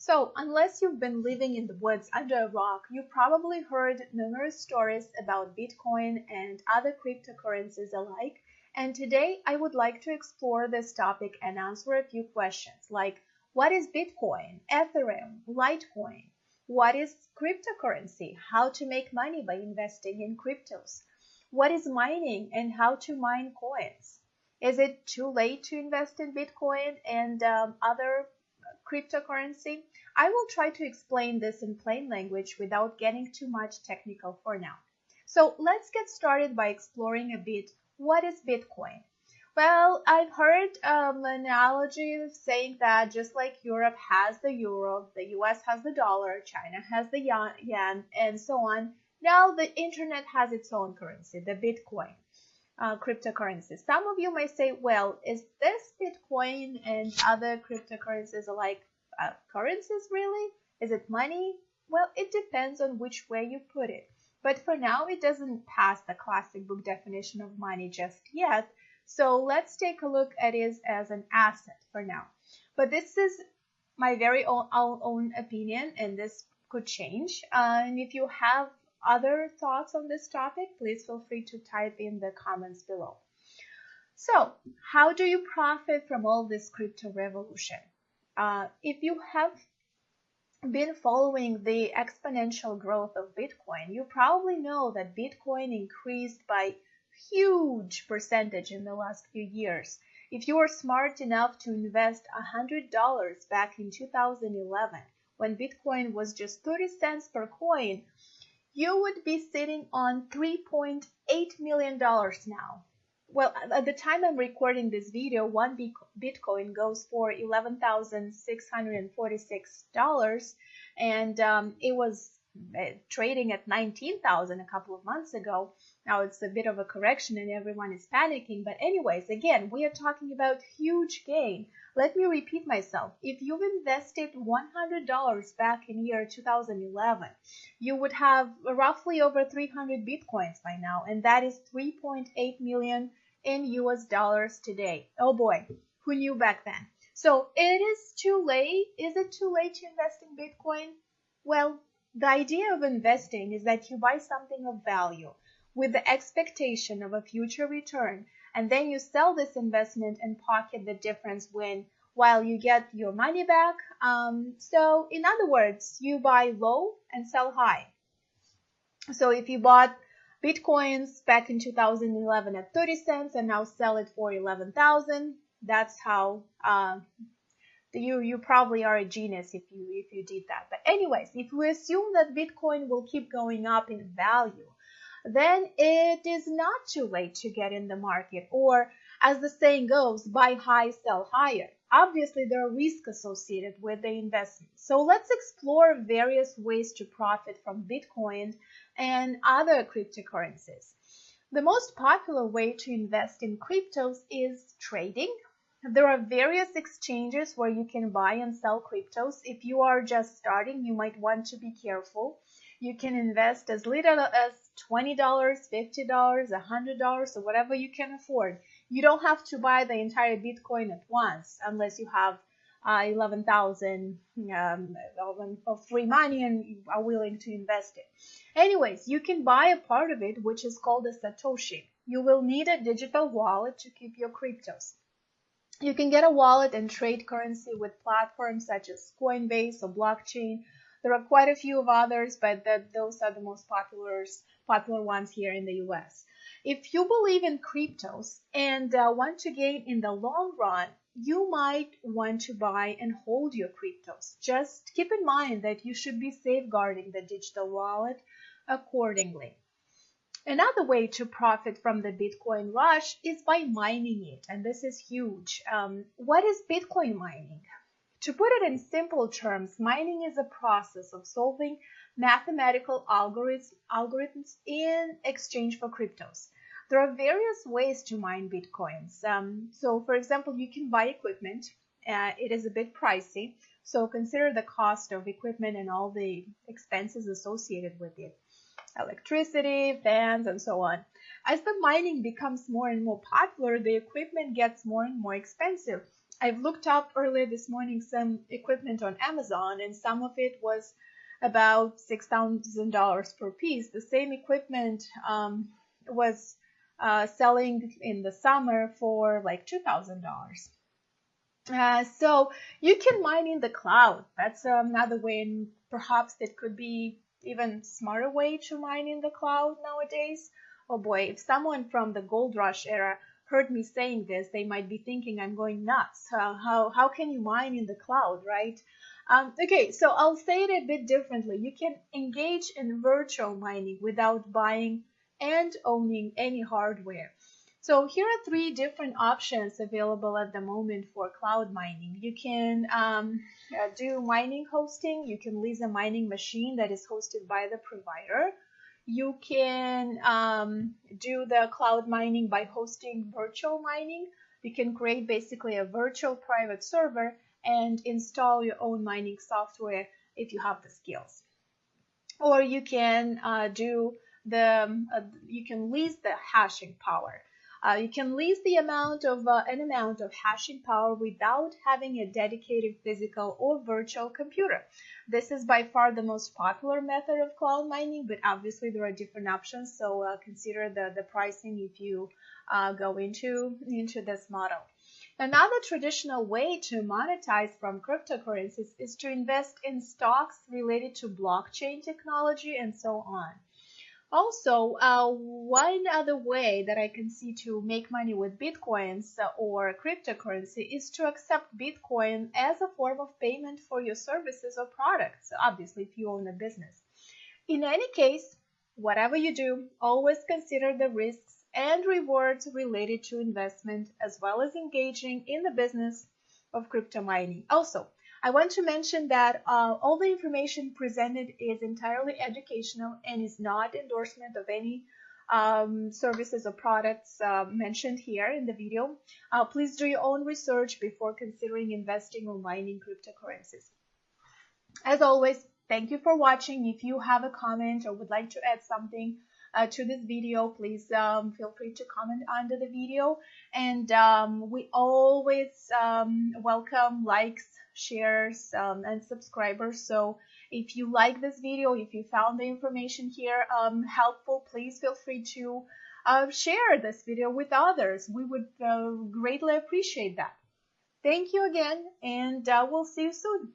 So, unless you've been living in the woods under a rock, you probably heard numerous stories about Bitcoin and other cryptocurrencies alike. And today I would like to explore this topic and answer a few questions like what is Bitcoin, Ethereum, Litecoin? What is cryptocurrency? How to make money by investing in cryptos? What is mining and how to mine coins? Is it too late to invest in Bitcoin and other cryptocurrency? I will try to explain this in plain language without getting too much technical for now. So let's get started by exploring a bit what is Bitcoin. Well, I've heard an analogy saying that just like Europe has the euro, the US has the dollar, China has the yen, and so on, now the internet has its own currency, the Bitcoin. Cryptocurrencies. Some of you may say, well, is this Bitcoin and other cryptocurrencies like currencies really? Is it money? Well, it depends on which way you put it. But for now, it doesn't pass the classic book definition of money just yet. So let's take a look at it as an asset for now. But this is my very own opinion, and this could change. And if you have other thoughts on this topic, please feel free to type in the comments below. So, how do you profit from all this crypto revolution? If you have been following the exponential growth of Bitcoin, you probably know that Bitcoin increased by huge percentage in the last few years. If you were smart enough to invest $100 back in 2011, when Bitcoin was just 30 cents per coin, you would be sitting on $3.8 million now. Well, at the time I'm recording this video, one Bitcoin goes for $11,646, and it was trading at $19,000 a couple of months ago. Now it's a bit of a correction and everyone is panicking. But anyways, again, we are talking about huge gain. Let me repeat myself. If you've invested $100 back in year 2011, you would have roughly over 300 Bitcoins by now. And that is 3.8 million in US dollars today. Oh boy, who knew back then? So it is too late. Is it too late to invest in Bitcoin? Well, the idea of investing is that you buy something of value with the expectation of a future return, and then you sell this investment and pocket the difference while you get your money back. So in other words, you buy low and sell high. So if you bought Bitcoins back in 2011 at 30 cents and now sell it for 11,000, that's how you probably are a genius if you did that. But anyways, if we assume that Bitcoin will keep going up in value, then it is not too late to get in the market, or as the saying goes, buy high, sell higher. Obviously, there are risks associated with the investment. So let's explore various ways to profit from Bitcoin and other cryptocurrencies. The most popular way to invest in cryptos is trading. There are various exchanges where you can buy and sell cryptos. If you are just starting, you might want to be careful. You can invest as little as $20, $50, $100, or whatever you can afford. You don't have to buy the entire Bitcoin at once unless you have 11,000 of free money and you are willing to invest it. Anyways, you can buy a part of it, which is called a Satoshi. You will need a digital wallet to keep your cryptos. You can get a wallet and trade currency with platforms such as Coinbase or blockchain. There are quite a few of others, but those are the most popular ones here in the US. If you believe in cryptos and want to gain in the long run, you might want to buy and hold your cryptos. Just keep in mind that you should be safeguarding the digital wallet accordingly. Another way to profit from the Bitcoin rush is by mining it, and this is huge. What is Bitcoin mining? To put it in simple terms, mining is a process of solving mathematical algorithms in exchange for cryptos. There are various ways to mine Bitcoins. So, for example, you can buy equipment. It is a bit pricey, so consider the cost of equipment and all the expenses associated with it. Electricity, fans, and so on. As the mining becomes more and more popular, the equipment gets more and more expensive. I've looked up earlier this morning some equipment on Amazon, and some of it was about $6,000 per piece. The same equipment was selling in the summer for like $2,000. So you can mine in the cloud. That's another way, and perhaps that could be even smarter way to mine in the cloud nowadays. Oh boy, if someone from the gold rush era heard me saying this, they might be thinking I'm going nuts. How can you mine in the cloud, right? Okay, so I'll say it a bit differently. You can engage in virtual mining without buying and owning any hardware. So here are three different options available at the moment for cloud mining. You can do mining hosting. You can lease a mining machine that is hosted by the provider. You can do the cloud mining by hosting virtual mining. You can create basically a virtual private server and install your own mining software if you have the skills. Or you can you can lease the hashing power. You can lease an amount of hashing power without having a dedicated physical or virtual computer. This is by far the most popular method of cloud mining, but obviously there are different options. So consider the pricing if you go into this model. Another traditional way to monetize from cryptocurrencies is to invest in stocks related to blockchain technology and so on. Also, one other way that I can see to make money with bitcoins or cryptocurrency is to accept Bitcoin as a form of payment for your services or products, obviously, if you own a business. In any case, whatever you do, always consider the risks and rewards related to investment as well as engaging in the business of crypto mining. Also, I want to mention that all the information presented is entirely educational and is not endorsement of any services or products mentioned here in the video. Please do your own research before considering investing or mining cryptocurrencies. As always, thank you for watching. If you have a comment or would like to add something to this video, please feel free to comment under the video. And we always welcome likes, shares, and subscribers. So if you like this video, if you found the information here helpful, please feel free to share this video with others. We would greatly appreciate that. Thank you again, and we'll see you soon.